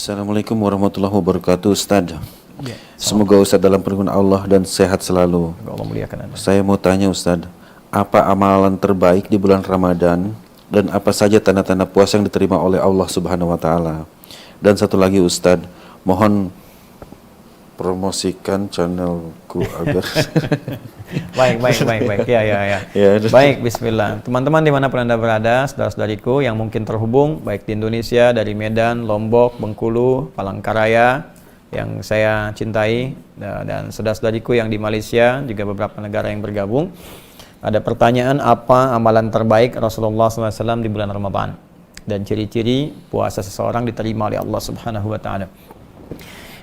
Assalamualaikum warahmatullahi wabarakatuh, Ustaz. Ya, Semoga Ustaz dalam perlindungan Allah dan sehat selalu. Allah muliakan Anda. Saya mau tanya Ustaz, apa amalan terbaik di bulan Ramadan dan apa saja tanda-tanda puasa yang diterima oleh Allah Subhanahu wa taala? Dan satu lagi Ustaz, mohon promosikan channelku agar Baik. Ya. Baik, bismillah. Teman-teman dimanapun Anda berada, saudara-saudariku yang mungkin terhubung, baik di Indonesia, dari Medan, Lombok, Bengkulu, Palangkaraya, yang saya cintai, dan saudara-saudariku yang di Malaysia, juga beberapa negara yang bergabung. Ada pertanyaan, apa amalan terbaik Rasulullah SAW di bulan Ramadan? Dan ciri-ciri puasa seseorang diterima oleh Allah Subhanahu wa taala.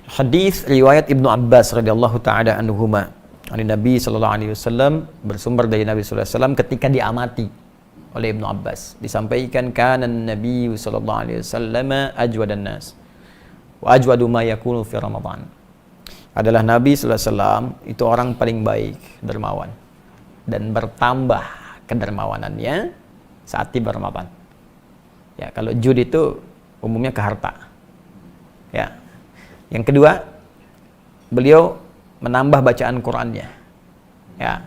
Hadis riwayat Ibnu Abbas radhiyallahu taala anhuma, dari Nabi sallallahu alaihi wasallam, bersumber dari Nabi sallallahu alaihi wasallam ketika diamati oleh Ibnu Abbas, disampaikan kana Nabi sallallahu alaihi wasallam ajwadan nas wa ajwadu ma yakunu fi Ramadan. Adalah Nabi sallallahu alaihi wasallam itu orang paling baik, dermawan, dan bertambah kedermawanannya saat tiba Ramadan. Ya, kalau jud itu umumnya ke harta. Ya. Yang kedua, beliau menambah bacaan Qur'annya. Ya.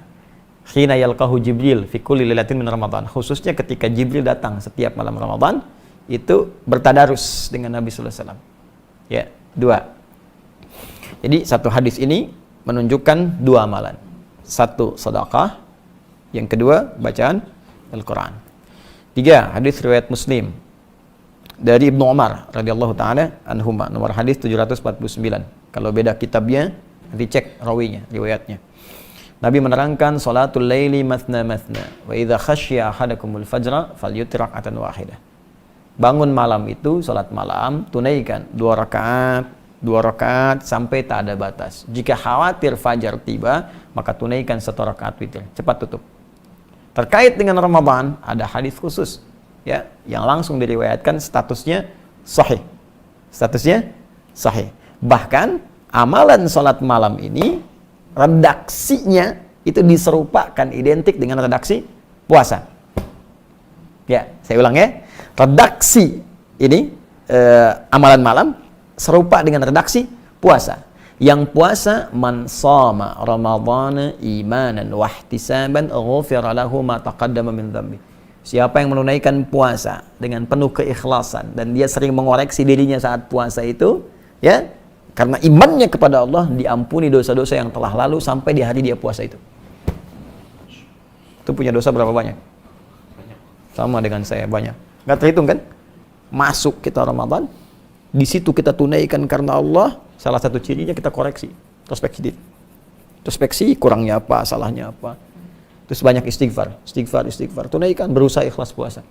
Khina yalqahu Jibril fi kulli lailatin min Ramadan. Khususnya ketika Jibril datang setiap malam Ramadan, itu bertadarus dengan Nabi sallallahu alaihi wasallam. Ya, dua. Jadi satu hadis ini menunjukkan dua amalan. Satu, sedekah. Yang kedua, bacaan Al-Qur'an. Tiga, hadis riwayat Muslim dari Ibnu Umar radhiyallahu taala anhuma, nomor hadis 749. Kalau beda kitabnya, dicek rawinya, riwayatnya. Nabi menerangkan salatul laili mathna mathna wa idza khasyiya ahadakumul fajra falyutir rak'atan wahidah. Bangun malam itu salat malam, tunaikan 2 rakaat sampai tak ada batas. Jika khawatir fajar tiba, maka tunaikan 1 rakaat witir. Cepat tutup. Terkait dengan Ramadan ada hadis khusus, ya, yang langsung diriwayatkan statusnya sahih. Statusnya sahih. Bahkan amalan salat malam ini redaksinya itu diserupakan identik dengan redaksi puasa. Ya, saya ulang ya. Redaksi ini amalan malam serupa dengan redaksi puasa. Yang puasa, man shoma ramadhana imanan wa ihtisaban ghufira lahu ma taqaddama min dhanbi. Siapa yang menunaikan puasa dengan penuh keikhlasan dan dia sering mengoreksi dirinya saat puasa itu, ya, karena imannya kepada Allah, diampuni dosa-dosa yang telah lalu sampai di hari dia puasa itu. Itu punya dosa berapa banyak? Sama dengan saya, banyak. Nggak terhitung kan? Masuk kita Ramadan, di situ kita tunaikan karena Allah. Salah satu cirinya kita koreksi, introspeksi, kurangnya apa, salahnya apa. Terus banyak istighfar, tunaikan, berusaha ikhlas puasa.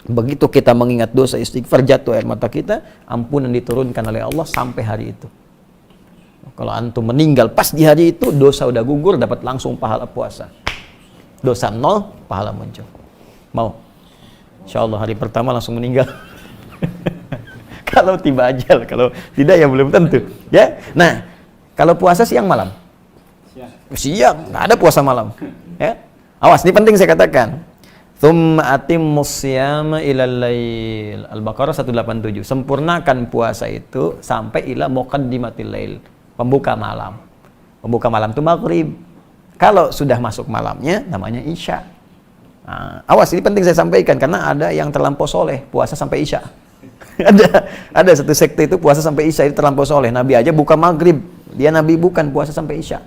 Begitu kita mengingat dosa, istighfar, jatuh air mata kita, ampunan diturunkan oleh Allah sampai hari itu. Kalau antum meninggal pas di hari itu, dosa udah gugur, dapat langsung pahala puasa. Dosa 0, pahala muncul. Mau? Insya Allah hari pertama langsung meninggal. Kalau tiba ajal, kalau tidak ya belum tentu. Ya, nah kalau puasa siang malam, siang, nggak ada puasa malam. Ya, awas, ini penting saya katakan. Tsumma atimmus siyama ilal lail. Al-Baqarah 187. Sempurnakan puasa itu sampai ila muqaddimatil lail, pembuka malam. Pembuka malam itu maghrib. Kalau sudah masuk malamnya namanya isya. Nah, awas, ini penting saya sampaikan karena ada yang terlampau soleh puasa sampai isya. ada satu sekte itu puasa sampai isya, itu terlampau soleh. Nabi aja buka maghrib, dia Nabi bukan puasa sampai isya.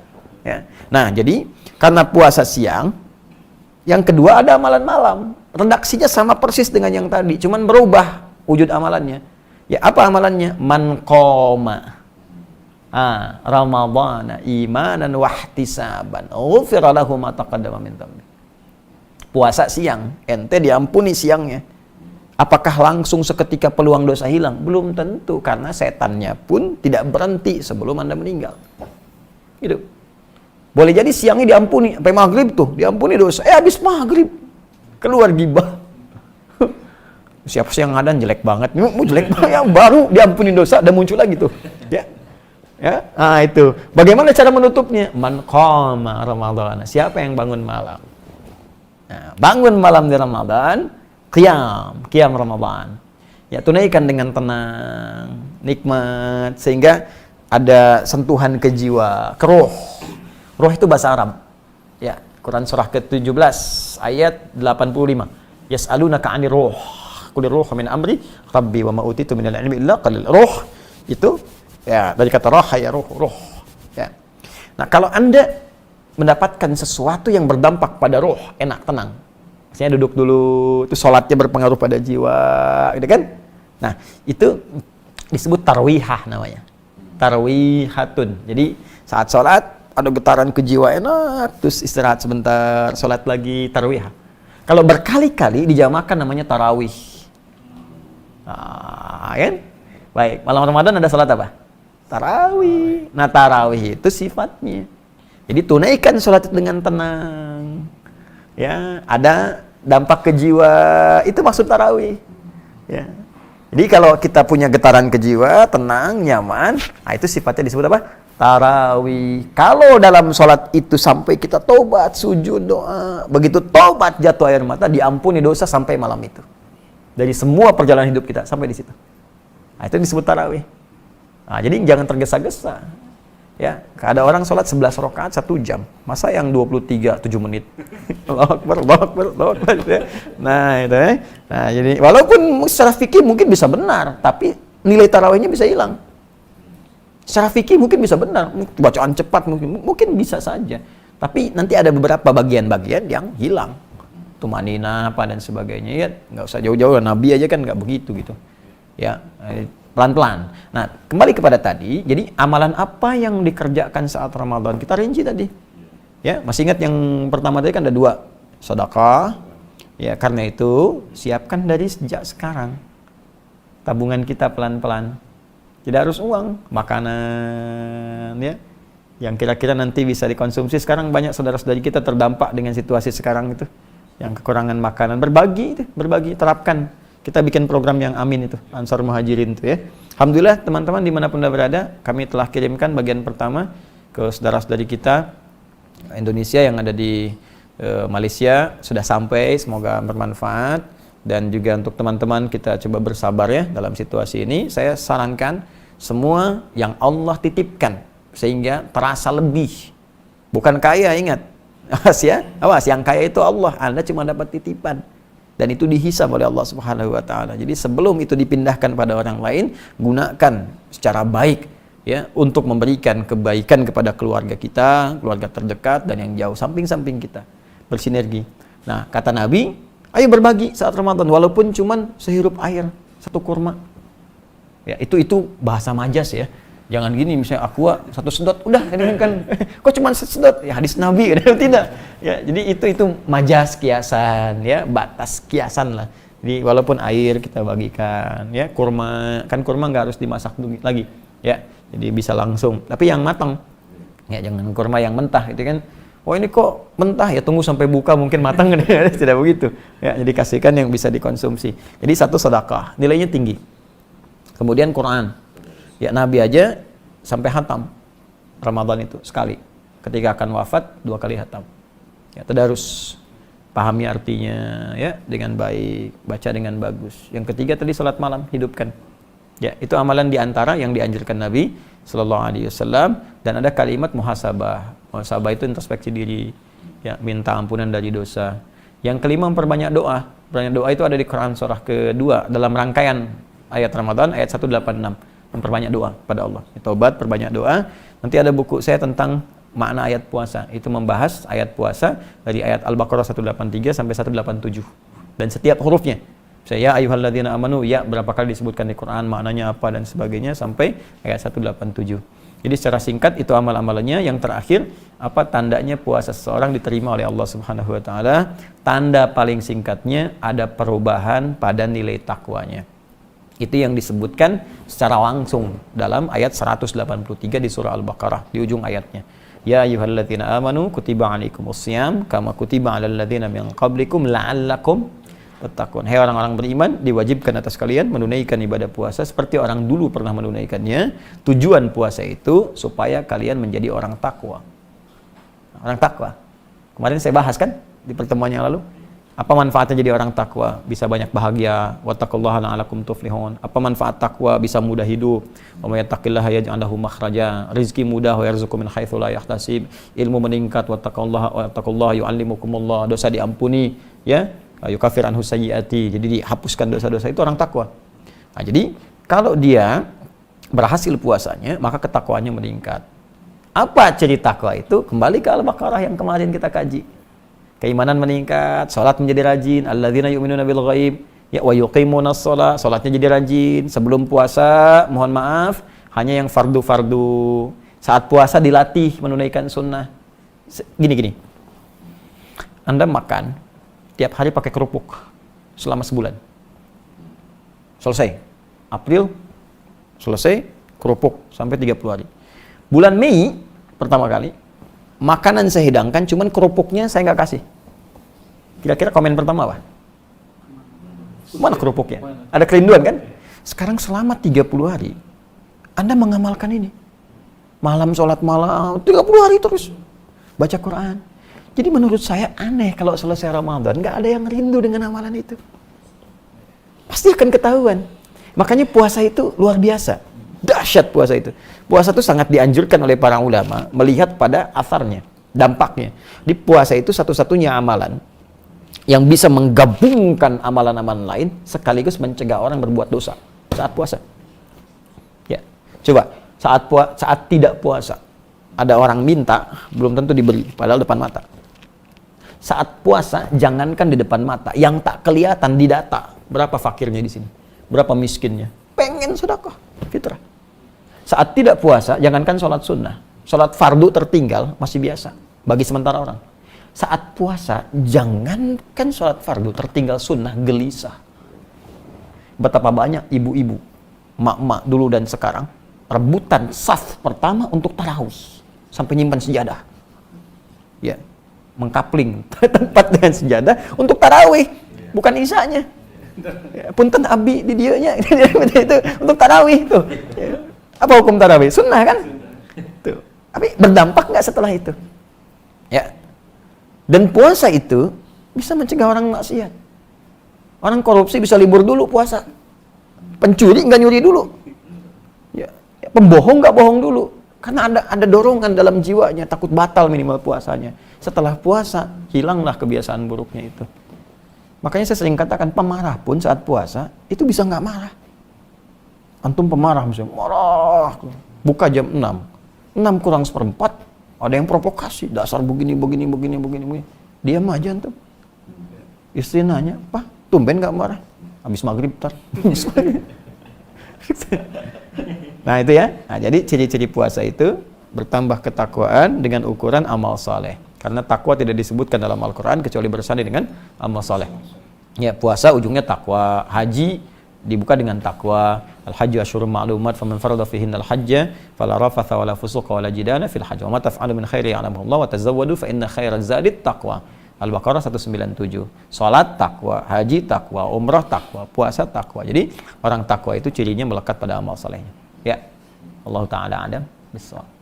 Ya. Nah, jadi karena puasa siang, yang kedua ada amalan malam. Redaksinya sama persis dengan yang tadi, cuman berubah wujud amalannya. Ya, apa amalannya? Man qoma Ramadhana imanan wa ihtisaban ghufira lahu ma taqaddama min dhanbi. Puasa siang, ente diampuni siangnya. Apakah langsung seketika peluang dosa hilang? Belum tentu, karena setannya pun tidak berhenti sebelum Anda meninggal. Gitu. Boleh jadi siangnya diampuni, sampai maghrib tuh, diampuni dosa. Habis maghrib, keluar gibah. Siapa sih yang ngadan jelek banget? Mau jelek banget, yang baru diampuni dosa, dan muncul lagi tuh. Ya. Nah itu. Bagaimana cara menutupnya? Man qama Ramadhan. Siapa yang bangun malam? Nah, bangun malam di Ramadan, qiyam Ramadan. Ya, tunaikan dengan tenang, nikmat, sehingga ada sentuhan ke jiwa, ke roh. Roh itu bahasa Arab. Ya, Quran surah ke-17 ayat 85. Yas'alunaka 'anir ruh. Qul ruh min amri rabbi wa ma utitu minal ilmi illa qalil. Ruh itu ya dari kata roh ya ruh. Ya. Nah, kalau Anda mendapatkan sesuatu yang berdampak pada roh, enak, tenang. Misalnya duduk dulu, itu sholatnya berpengaruh pada jiwa, gitu kan? Nah, itu disebut tarwihah namanya. Tarwihatun. Jadi saat sholat ada getaran ke jiwa enak, terus istirahat sebentar, sholat lagi, tarwihah. Kalau berkali-kali dijamakan namanya tarawih. Nah, kan? Baik, malam Ramadan ada sholat apa? Tarawih. Nah, tarawih itu sifatnya. Jadi tunaikan sholat itu dengan tenang. Ya, ada dampak ke jiwa, itu maksud tarawih. Ya. Jadi kalau kita punya getaran ke jiwa, tenang, nyaman, nah itu sifatnya disebut apa? Tarawih. Kalau dalam sholat itu sampai kita tobat, sujud, doa, begitu tobat jatuh air mata, diampuni dosa sampai malam itu. Dari semua perjalanan hidup kita sampai di situ. Nah, itu disebut tarawih. Nah, jadi jangan tergesa-gesa. Ya, ada orang sholat 11 rakaat 1 jam. Masa yang 23 7 menit? Allahu Akbar, Allahu Akbar, Allahu Akbar. Nah, itu ya. Nah, jadi walaupun secara fikih mungkin bisa benar, tapi nilai tarawihnya bisa hilang. Secara fikih mungkin bisa benar, bacaan cepat mungkin bisa saja. Tapi nanti ada beberapa bagian-bagian yang hilang. Tumanina apa dan sebagainya, ya nggak usah jauh-jauh, Nabi aja kan nggak begitu gitu. Ya, pelan-pelan. Nah, kembali kepada tadi, jadi amalan apa yang dikerjakan saat Ramadan? Kita rinci tadi. Ya, masih ingat yang pertama tadi kan ada 2, sedekah. Ya, karena itu siapkan dari sejak sekarang. Tabungan kita pelan-pelan. Tidak harus uang, makanan, ya. Yang kira-kira nanti bisa dikonsumsi. Sekarang banyak saudara-saudari kita terdampak dengan situasi sekarang itu. Yang kekurangan makanan, berbagi, terapkan. Kita bikin program yang amin itu, Ansar Muhajirin itu ya. Alhamdulillah teman-teman dimanapun Anda berada, kami telah kirimkan bagian pertama ke saudara-saudari kita Indonesia yang ada di Malaysia, sudah sampai, semoga bermanfaat. Dan juga untuk teman-teman kita coba bersabar ya dalam situasi ini. Saya sarankan semua yang Allah titipkan sehingga terasa lebih. Bukan kaya, ingat. Awas ya, awas, yang kaya itu Allah, Anda cuma dapat titipan. Dan itu dihisab oleh Allah Subhanahu wa taala. Jadi sebelum itu dipindahkan pada orang lain, gunakan secara baik ya untuk memberikan kebaikan kepada keluarga kita, keluarga terdekat dan yang jauh, samping-samping kita. Bersinergi. Nah, kata Nabi, ayo berbagi saat Ramadan walaupun cuman sehirup air, 1 kurma. Ya, itu bahasa majas ya. Jangan gini misalnya aqua 1 sedot, udah ini kan kok cuma sedot ya, hadis Nabi tidak. Ya, jadi itu majas kiasan ya, batas kiasan lah. Jadi walaupun air kita bagikan ya, kurma nggak harus dimasak lagi ya. Jadi bisa langsung, tapi yang matang. Ya, jangan kurma yang mentah itu kan. Oh, ini kok mentah ya, tunggu sampai buka mungkin matang. Tidak begitu. Ya, jadi kasihkan yang bisa dikonsumsi. Jadi 1 sedekah, nilainya tinggi. Kemudian Quran. Ya, Nabi aja sampai hatam Ramadan itu sekali. Ketika akan wafat 2 kali hatam. Ya, tadarus, pahami artinya ya dengan baik, baca dengan bagus. Yang ketiga tadi salat malam, hidupkan. Ya, itu amalan diantara yang dianjurkan Nabi Sallallahu Alaihi Wasallam. Dan ada kalimat muhasabah. Muhasabah itu introspeksi diri, ya, minta ampunan dari dosa. Yang kelima memperbanyak doa. Perbanyak doa itu ada di Quran surah kedua dalam rangkaian ayat Ramadan ayat 186. Memperbanyak doa pada Allah. Taubat, perbanyak doa. Nanti ada buku saya tentang makna ayat puasa. Itu membahas ayat puasa dari ayat Al-Baqarah 183 sampai 187. Dan setiap hurufnya. Saya ayyuhalladzina amanu, ya berapa kali disebutkan di Quran, maknanya apa dan sebagainya sampai ayat 187. Jadi secara singkat itu amal-amalannya. Yang terakhir, apa tandanya puasa seseorang diterima oleh Allah Subhanahu wa taala? Tanda paling singkatnya ada perubahan pada nilai takwanya. Itu yang disebutkan secara langsung dalam ayat 183 di surah Al-Baqarah di ujung ayatnya. Ya ayyuhalladzina amanu kutiba alaikumussyam kama kutiba alal ladzina min qablikum la'allakum tattaqun. Hai orang-orang beriman, diwajibkan atas kalian menunaikan ibadah puasa seperti orang dulu pernah menunaikannya. Tujuan puasa itu supaya kalian menjadi orang takwa. Orang takwa. Kemarin saya bahas kan di pertemuan yang lalu. Apa manfaatnya jadi orang takwa? Bisa banyak bahagia. Wattaqullaha la'allakum tuflihun. Apa manfaat takwa? Bisa mudah hidup. Wa may yattaqillaha yaj'al lahu makhraja. Rizki mudah, wa yarzuqhu min haitsu la yahtasib. Ilmu meningkat, wattaqullaha yu'allimukumullah. Dosa diampuni, ya. Yukaffir anhu sayyiati. Jadi dihapuskan dosa-dosa, itu orang takwa. Nah, jadi kalau dia berhasil puasanya, maka ketakwaannya meningkat. Apa ciri takwa itu? Kembali ke Al-Baqarah yang kemarin kita kaji. Keimanan meningkat, salat menjadi rajin, alladzina yu'minuna bil ghaib, ya wa yuqimunas shalah, salatnya jadi rajin. Sebelum puasa, mohon maaf, hanya yang fardu-fardu. Saat puasa dilatih menunaikan sunnah. Gini. Anda makan tiap hari pakai kerupuk selama sebulan. Selesai. April selesai, kerupuk sampai 30 hari. Bulan Mei pertama kali makanan saya hidangkan, cuman kerupuknya saya nggak kasih. Kira-kira komen pertama apa? Mana kerupuknya? Ada kerinduan kan? Sekarang selama 30 hari Anda mengamalkan ini. Malam sholat malam 30 hari terus baca Quran. Jadi menurut saya aneh kalau selesai Ramadan nggak ada yang rindu dengan amalan itu. Pasti akan ketahuan. Makanya puasa itu luar biasa. Dahsyat puasa itu. Puasa itu sangat dianjurkan oleh para ulama melihat pada asarnya, dampaknya. Di puasa itu satu-satunya amalan yang bisa menggabungkan amalan-amalan lain sekaligus mencegah orang berbuat dosa saat puasa. Ya. Coba saat tidak puasa ada orang minta belum tentu diberi padahal depan mata. Saat puasa jangankan di depan mata, yang tak kelihatan di data. Berapa fakirnya di sini? Berapa miskinnya? Pengen sedekah, fitrah. Saat tidak puasa, jangankan sholat sunnah, sholat fardu tertinggal masih biasa bagi sementara orang. Saat puasa, jangankan sholat fardu tertinggal sunnah, gelisah. Betapa banyak ibu-ibu, mak-mak dulu dan sekarang rebutan saf pertama untuk tarawih sampai nyimpan sejadah, ya, mengkapling tempat dengan sejadah untuk tarawih, bukan isanya. Ya, punten abi di dieunya itu untuk tarawih tuh. Ya. Apa hukum tarawih? Sunnah kan? Tuh. Tapi berdampak nggak setelah itu? Ya. Dan puasa itu bisa mencegah orang maksiat. Orang korupsi bisa libur dulu puasa. Pencuri nggak nyuri dulu. Ya. Pembohong nggak bohong dulu. Karena ada dorongan dalam jiwanya, takut batal minimal puasanya. Setelah puasa, hilanglah kebiasaan buruknya itu. Makanya saya sering katakan, pemarah pun saat puasa, itu bisa nggak marah. Antum pemarah misalnya, marah, buka jam 6 kurang seperempat, ada yang provokasi, dasar begini. Diam aja antum. Istri nanya, Pak, tumben nggak marah? Habis maghrib, tar. Nah itu ya, nah, jadi ciri-ciri puasa itu bertambah ketakwaan dengan ukuran amal saleh. Karena takwa tidak disebutkan dalam Al-Quran kecuali bersanding dengan amal saleh. Ya, puasa ujungnya takwa. Haji dibuka dengan takwa. Al-hajju asyhurun ma'lumat, faman farada fihinna al-hajja fala rafatha wala fusuqa wala jidala fil hajj. Wa ma taf'alu min khairin ya'lamuhu Allah wa tazawwadu fa inna khairaz zadit taqwa. Al-Baqarah 197. Salat takwa, haji takwa, umrah takwa, puasa takwa. Jadi orang takwa itu cirinya melekat pada amal salehnya. Ya. Allah taala adam bis-shawab.